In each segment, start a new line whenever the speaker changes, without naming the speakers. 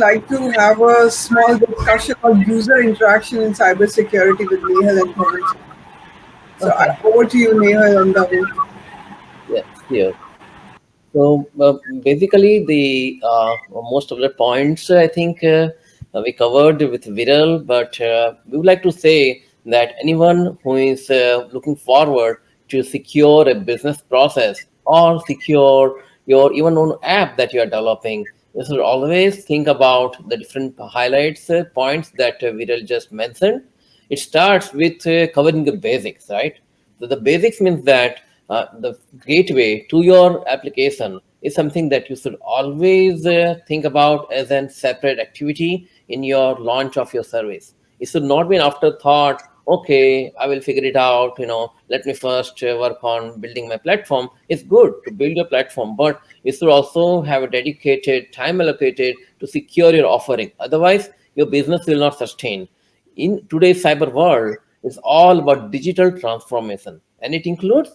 like to have a small discussion on user interaction in cybersecurity with Nehal and Dhaval. So
Okay.
over to you, Nehal and Dhaval.
Yes, here. So basically, the most of the points I think we covered with Viral, but we would like to say that anyone who is looking forward to secure a business process or secure your even own app that you are developing, you should always think about the different highlights points that Viral just mentioned. It starts with covering the basics, right? So the basics means that the gateway to your application is something that you should always think about as a separate activity in your launch of your service. It should not be an afterthought. Okay, I will figure it out. Let me first work on building my platform. It's good to build your platform, but you should also have a dedicated time allocated to secure your offering. Otherwise, your business will not sustain. In today's cyber world, it's all about digital transformation, and it includes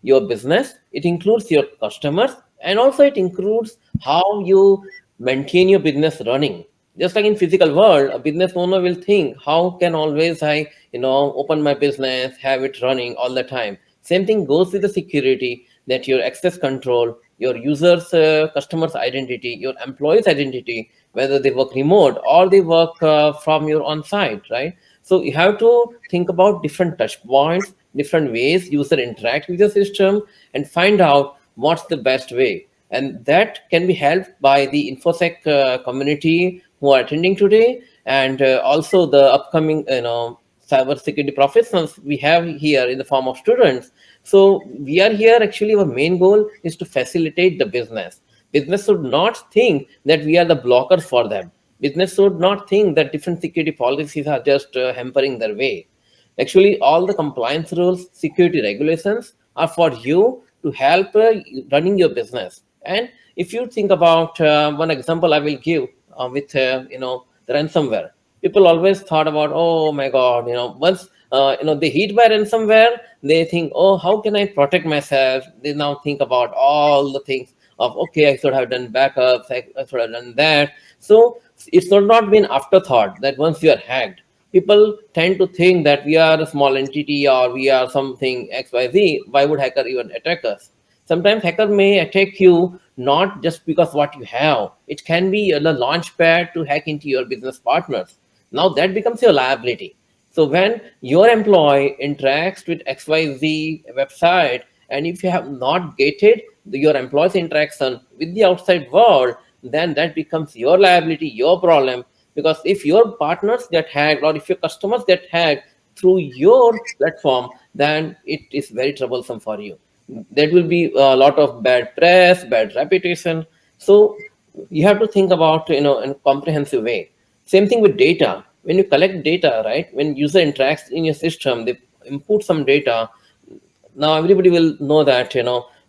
your business, it includes your customers, and also it includes how you maintain your business running. Just like in physical world, a business owner will think, how can always I open my business, have it running all the time. Same thing goes with the security, that your access control, your users customers identity, your employees identity, whether they work remote or they work from your on site, right? So you have to think about different touch points, different ways user interact with the system, and find out what's the best way. And that can be helped by the infosec community who are attending today, and also the upcoming cybersecurity professionals we have here in the form of students. So we are here, actually our main goal is to facilitate the business. Business should not think that we are the blockers for them. Business should not think that different security policies are just hampering their way. Actually, all the compliance rules, security regulations are for you to help running your business. And if you think about one example, I will give with the ransomware. People always thought about, oh my God, once they hit by ransomware, they think, oh, how can I protect myself? They now think about all the things of, okay, I should have done backups, I should have done that. So it's not been afterthought that once you are hacked, people tend to think that we are a small entity or we are something XYZ. Why would hacker even attack us? Sometimes hacker may attack you not just because what you have. It can be a launch pad to hack into your business partners. Now that becomes your liability. So when your employee interacts with XYZ website, and if you have not gated your employee's interaction with the outside world, then that becomes your liability, your problem. Because if your partners get hacked or if your customers get hacked through your platform, then it is very troublesome for you. There will be a lot of bad press, bad reputation. So you have to think about in a comprehensive way. Same thing with data. When you collect data, right, when user interacts in your system, they input some data. Now everybody will know that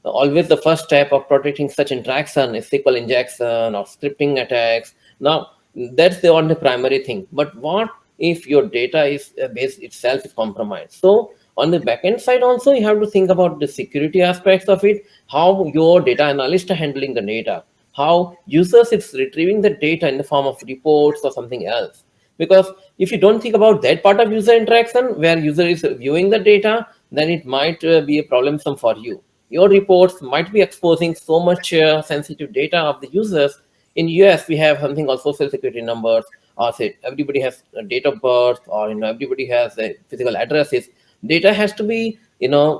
always the first step of protecting such interaction is SQL injection or scripting attacks. Now that's the only primary thing. But what if your data is base itself is compromised? So on the backend side also, you have to think about the security aspects of it, how your data analysts are handling the data, how users is retrieving the data in the form of reports or something else. Because if you don't think about that part of user interaction where user is viewing the data, then it might be a problem for you. Your reports might be exposing so much sensitive data of the users. In US, we have something called social security numbers, or say everybody has a date of birth, or everybody has a physical addresses. Data has to be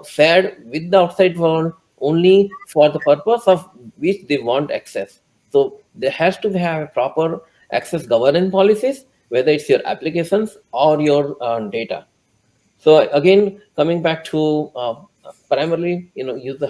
shared with the outside world only for the purpose of which they want access. So there has to have proper access governance policies, whether it's your applications or your data. So again, coming back to primarily,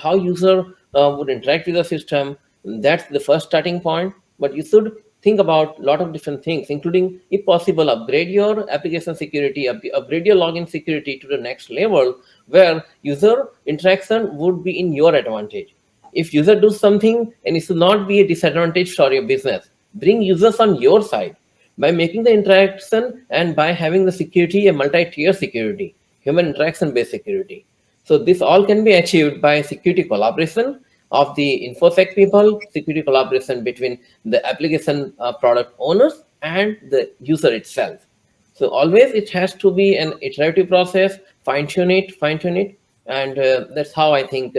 how user would interact with the system. That's the first starting point. But you should think about a lot of different things, including, if possible, upgrade your application security, upgrade your login security to the next level, where user interaction would be in your advantage. If user does something, and it should not be a disadvantage for your business, bring users on your side by making the interaction and by having the security a multi-tier security, human interaction based security. So this all can be achieved by security collaboration, of the infosec people, security collaboration between the application product owners and the user itself. So always it has to be an iterative process, fine tune it, and that's how I think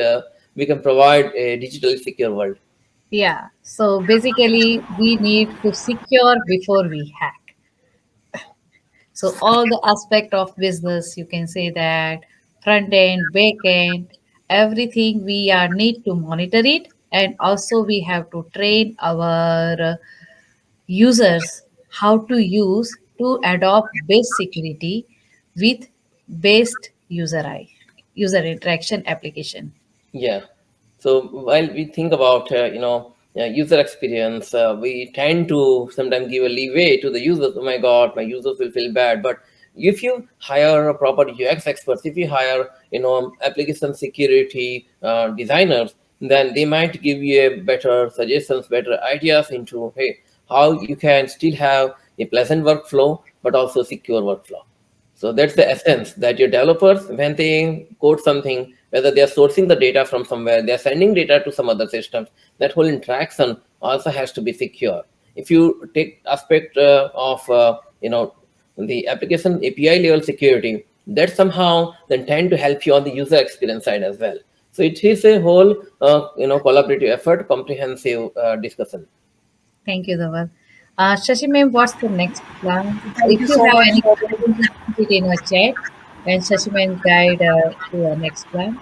we can provide a digitally secure world.
Yeah. So basically, we need to secure before we hack. So all the aspect of business, you can say that front end, back end, everything we are need to monitor it, and also we have to train our users how to use to adopt base security with based user interaction application.
Yeah. So while we think about user experience, we tend to sometimes give a leeway to the users. Oh my God, my users will feel bad. But if you hire a proper UX experts, if you hire application security designers, then they might give you a better suggestions, better ideas into hey how you can still have a pleasant workflow but also secure workflow. So that's the essence that your developers, when they code something, whether they are sourcing the data from somewhere, they are sending data to some other systems, that whole interaction also has to be secure. If you take aspect of the application API level security, that somehow then tend to help you on the user experience side as well. So it is a whole collaborative effort, comprehensive discussion.
Thank you, Dhaval. Shashi ma'am, what's the next plan?
Thank
If
you
you
so
have
much
any
for
question, just put it in our chat and Shashi ma'am guide to our next plan.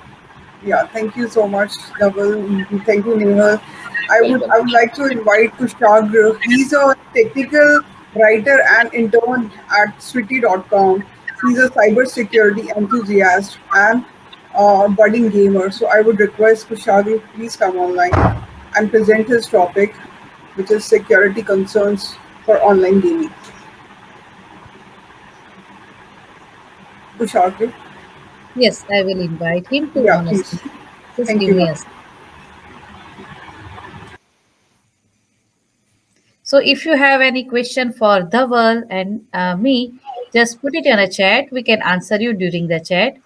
yeah, thank you so much, Dhaval. Thank you, Nehal.
Welcome.
I would like to invite Kushagra. He's a technical writer and intern at Switty.com. He's a cybersecurity enthusiast and budding gamer. So I would request Kushagra please come online and present his topic, which is security concerns for online gaming. Kushagra,
Yes, I will invite him to
yeah,
on a
please.
stage. Just
Thank
give
you.
me a second. So if you have any question for Dhaval and me, just put it in a chat. We can answer you during the chat.